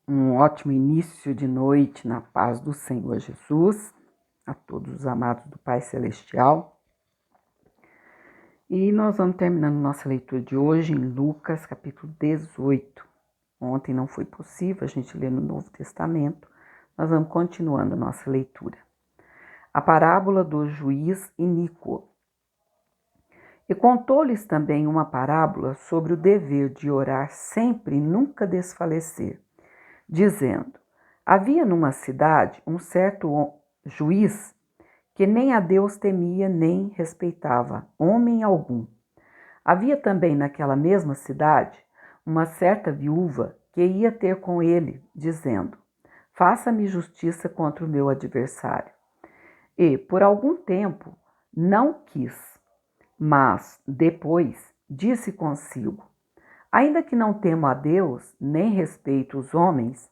Um ótimo início de noite na paz do Senhor Jesus, a todos os amados do Pai Celestial. E nós vamos terminando nossa leitura de hoje em Lucas, capítulo 18. Ontem não foi possível a gente ler no Novo Testamento, nós vamos continuando a nossa leitura. A parábola do juiz iníquo. E contou-lhes também uma parábola sobre o dever de orar sempre e nunca desfalecer, dizendo: havia numa cidade um certo juiz que nem a Deus temia nem respeitava homem algum. Havia também naquela mesma cidade uma certa viúva que ia ter com ele, dizendo: faça-me justiça contra o meu adversário. E, por algum tempo, não quis, mas depois disse consigo: ainda que não temo a Deus, nem respeito os homens,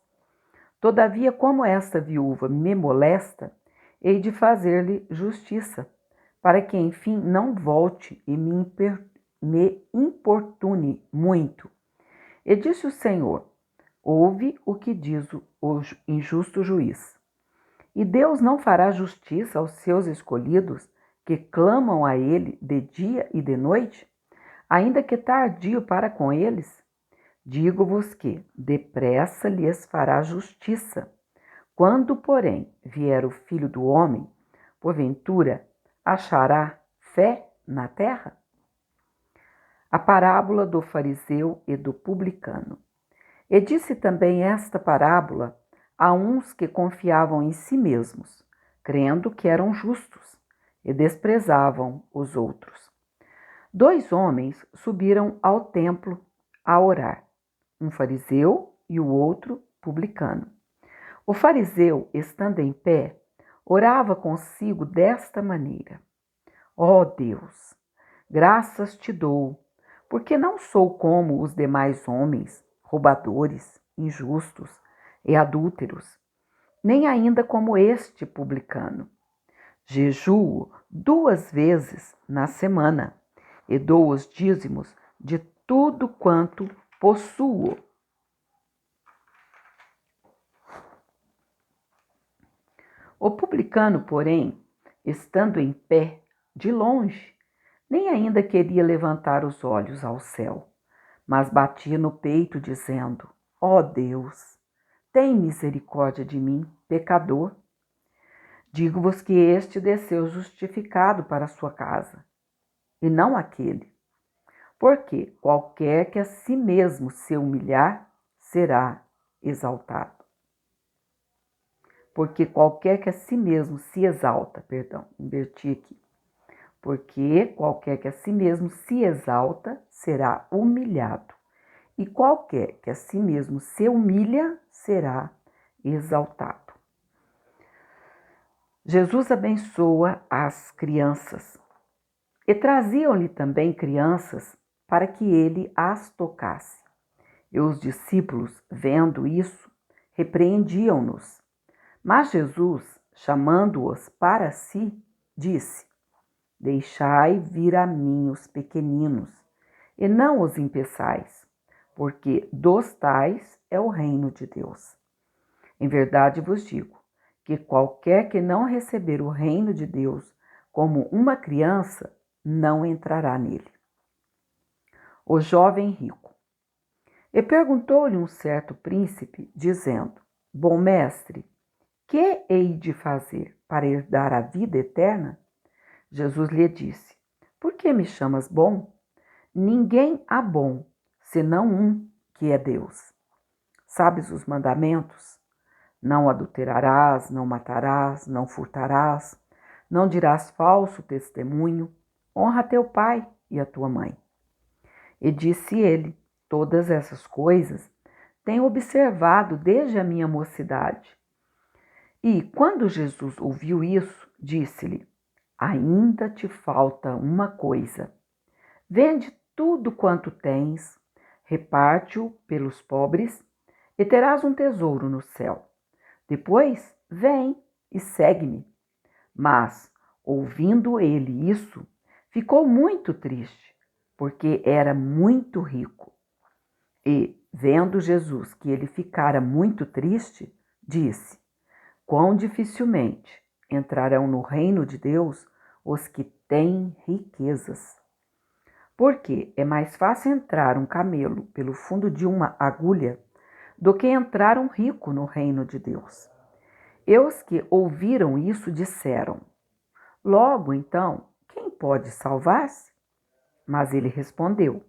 todavia, como esta viúva me molesta, hei de fazer-lhe justiça, para que, enfim, não volte e me importune muito. E disse o Senhor: ouve o que diz o injusto juiz. E Deus não fará justiça aos seus escolhidos, que clamam a ele de dia e de noite, ainda que tardio para com eles? Digo-vos que depressa lhes fará justiça. Quando, porém, vier o Filho do Homem, porventura achará fé na terra? A parábola do fariseu e do publicano. E disse também esta parábola a uns que confiavam em si mesmos, crendo que eram justos, e desprezavam os outros. 2 homens subiram ao templo a orar, um fariseu e o outro publicano. O fariseu, estando em pé, orava consigo desta maneira: ó Deus, graças te dou, porque não sou como os demais homens, roubadores, injustos e adúlteros, nem ainda como este publicano. Jejuo 2 vezes na semana e dou os dízimos de tudo quanto possuo. O publicano, porém, estando em pé, de longe, nem ainda queria levantar os olhos ao céu, mas batia no peito, dizendo: ó Deus, tem misericórdia de mim, pecador. Digo-vos que este desceu justificado para a sua casa, e não aquele. Porque qualquer que a si mesmo se humilhar, será exaltado. Porque qualquer que a si mesmo se exalta, inverti aqui. Porque qualquer que a si mesmo se exalta, será humilhado. E qualquer que a si mesmo se humilha, será exaltado. Jesus abençoa as crianças. E traziam-lhe também crianças para que ele as tocasse. E os discípulos, vendo isso, repreendiam-nos. Mas Jesus, chamando-os para si, disse: deixai vir a mim os pequeninos, e não os impeçais, porque dos tais é o reino de Deus. Em verdade vos digo, que qualquer que não receber o reino de Deus como uma criança, não entrará nele. O jovem rico. E perguntou-lhe um certo príncipe, dizendo: bom mestre, que hei de fazer para herdar a vida eterna? Jesus lhe disse: por que me chamas bom? Ninguém há bom, senão um, que é Deus. Sabes os mandamentos? Não adulterarás, não matarás, não furtarás, não dirás falso testemunho, honra teu pai e a tua mãe. E disse ele: todas essas coisas tenho observado desde a minha mocidade. E quando Jesus ouviu isso, disse-lhe: ainda te falta uma coisa. Vende tudo quanto tens, reparte-o pelos pobres, e terás um tesouro no céu. Depois, vem e segue-me. Mas, ouvindo ele isso, ficou muito triste, porque era muito rico. E, vendo Jesus que ele ficara muito triste, disse: quão dificilmente entrarão no reino de Deus os que têm riquezas. Porque é mais fácil entrar um camelo pelo fundo de uma agulha do que entrar um rico no reino de Deus. E os que ouviram isso disseram: logo então, quem pode salvar-se? Mas ele respondeu: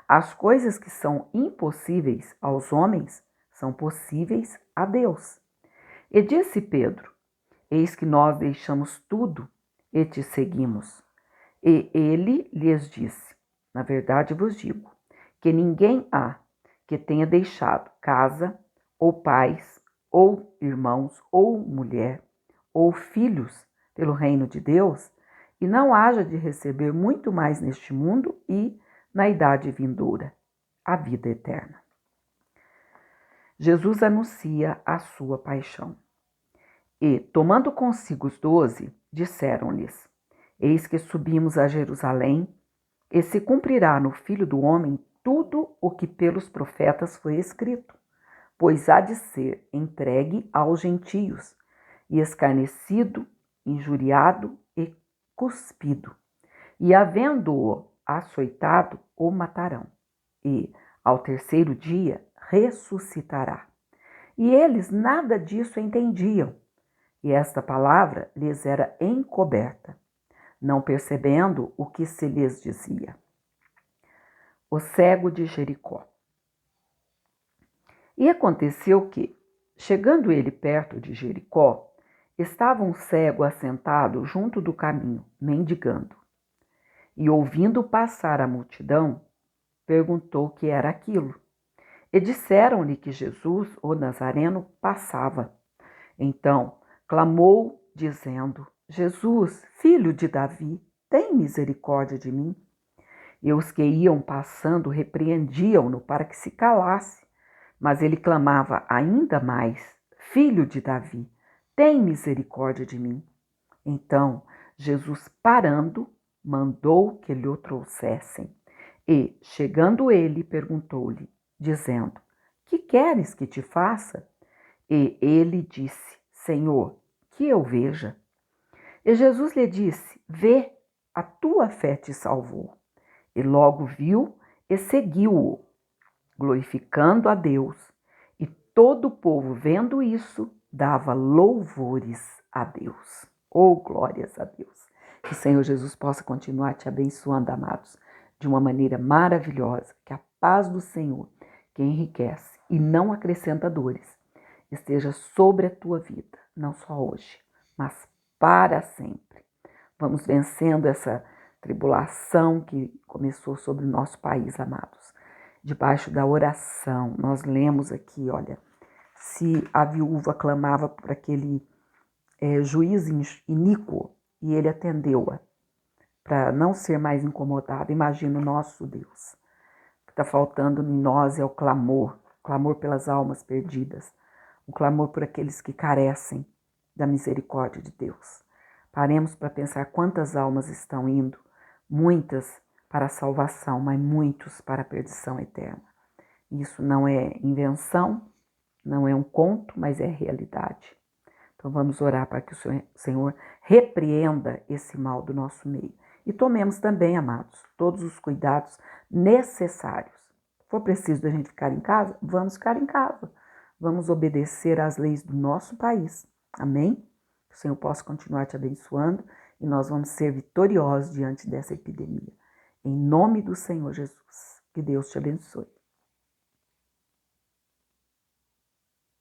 as coisas que são impossíveis aos homens são possíveis a Deus. E disse Pedro: eis que nós deixamos tudo e te seguimos. E ele lhes disse: na verdade vos digo, que ninguém há que tenha deixado casa, ou pais, ou irmãos, ou mulher, ou filhos, pelo reino de Deus, e não haja de receber muito mais neste mundo e, na idade vindoura, a vida eterna. Jesus anuncia a sua paixão. E, tomando consigo os 12, disseram-lhes: eis que subimos a Jerusalém, e se cumprirá no Filho do Homem tudo o que pelos profetas foi escrito, pois há de ser entregue aos gentios, e escarnecido, injuriado e cuspido. E havendo-o açoitado, o matarão. E, ao terceiro dia, ressuscitará. E eles nada disso entendiam, e esta palavra lhes era encoberta, não percebendo o que se lhes dizia. O cego de Jericó. E aconteceu que, chegando ele perto de Jericó, estava um cego assentado junto do caminho, mendigando. E ouvindo passar a multidão, perguntou o que era aquilo. E disseram-lhe que Jesus, o Nazareno, passava. Então clamou, dizendo: Jesus, filho de Davi, tem misericórdia de mim. E os que iam passando repreendiam-no para que se calasse. Mas ele clamava ainda mais: filho de Davi, tem misericórdia de mim. Então Jesus, parando, mandou que lhe o trouxessem. E, chegando ele, perguntou-lhe, dizendo: que queres que te faça? E ele disse: Senhor, que eu veja. E Jesus lhe disse: vê, a tua fé te salvou. E logo viu e seguiu-o, glorificando a Deus. E todo o povo, vendo isso, dava louvores a Deus. Oh, glórias a Deus. Que o Senhor Jesus possa continuar te abençoando, amados, de uma maneira maravilhosa. Que a paz do Senhor, que enriquece e não acrescenta dores, esteja sobre a tua vida, não só hoje, mas para sempre. Vamos vencendo essa tribulação que começou sobre o nosso país, amados. Debaixo da oração, nós lemos aqui, olha, se a viúva clamava por aquele juiz iníquo e ele atendeu-a para não ser mais incomodado. Imagina o nosso Deus. O que está faltando em nós é o clamor pelas almas perdidas, o clamor por aqueles que carecem da misericórdia de Deus. Paremos para pensar quantas almas estão indo, muitas para a salvação, mas muitos para a perdição eterna. Isso não é invenção, não é um conto, mas é realidade. Então vamos orar para que o Senhor repreenda esse mal do nosso meio. E tomemos também, amados, todos os cuidados necessários. Se for preciso da gente ficar em casa, vamos ficar em casa. Vamos obedecer às leis do nosso país. Amém? Que o Senhor possa continuar te abençoando e nós vamos ser vitoriosos diante dessa epidemia. Em nome do Senhor Jesus. Que Deus te abençoe.